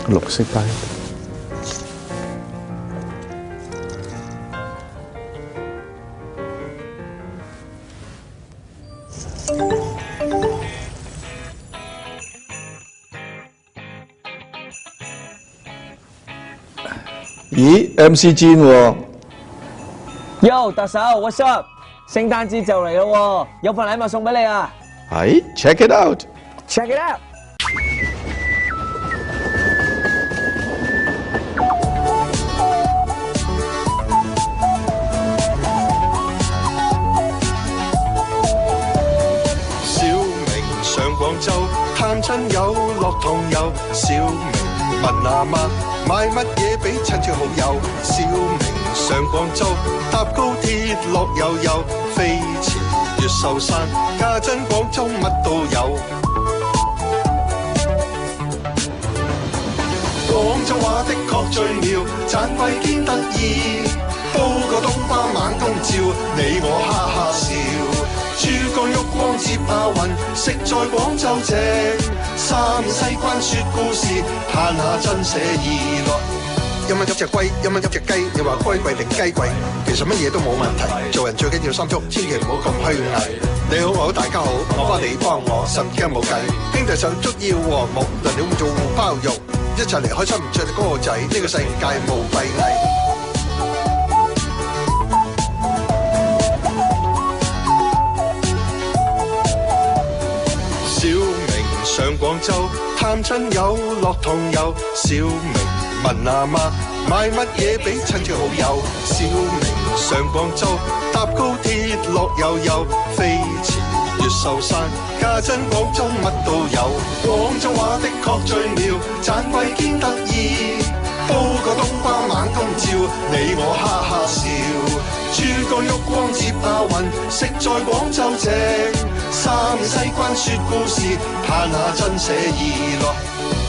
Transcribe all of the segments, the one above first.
綠色低。咦 ，MC Jin 喎 Yo， 特首 ，What's up？ 聖誕節就嚟咯，有份禮物送俾你啊！係 ，check it out。 Check it out！ 小明上廣州探親友樂同遊，小明問阿媽買乜嘢俾親戚好友，小明上廣州搭高鐵樂悠悠，飛前越秀山，家陣廣州乜都有。廣州話的確最妙，盞鬼堅得意，煲個冬瓜猛咁照，你我哈哈笑。珠江旭光接亞運，食在廣州正，三面西關說故事，嘆下真寫意樂。一蚊一隻龜，一蚊一隻雞，你話龜貴定雞貴？其實乜嘢都冇問題，做人最緊要心足，千祈唔好咁虛偽。你好我好大家好，我幫你幫我，神經冇計。兄弟手足要和睦，輪流做互包肉，一齊嚟開心唱隻歌仔，呢個世界無閉翳。小明上廣州探親友樂同遊，小明問阿媽買乜嘢俾親戚好友，小明上廣州搭高鐵樂悠悠，飛前越秀山，家陣廣州乜都有。廣州話的確最妙，盞鬼堅得意，煲個冬瓜猛咁照，你我哈哈笑。珠江旭光接亞運，食在廣州正，三面西關說故事，嘆下真寫意樂。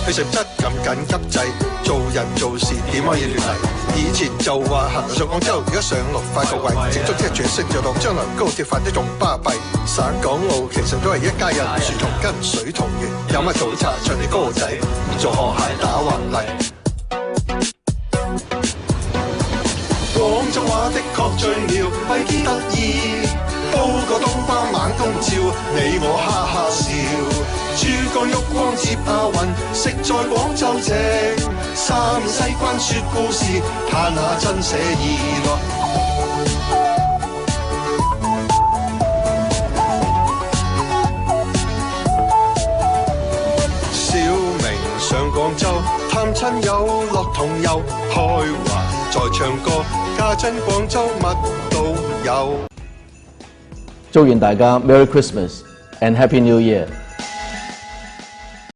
去實質咁緊急制，做人做事點可以亂嚟？以前就話行上廣州，而家上陸快個位，直足即係轉升就到，將來高鐵發得仲巴閉。省港澳其實都係一家人，樹同根水同源，有乜早茶唱啲歌仔，唔做河蟹打橫嚟。廣州話的確最妙，鬼堅得意，煲個冬瓜猛咁照，你我哈哈笑。珠江旭光接亞運，食在廣州正，三面西關說故事，嘆下真寫意樂。小明上廣州探親友樂同遊，開懷在唱歌，家陣廣州乜都有。祝願大家 Merry Christmas and Happy New Year！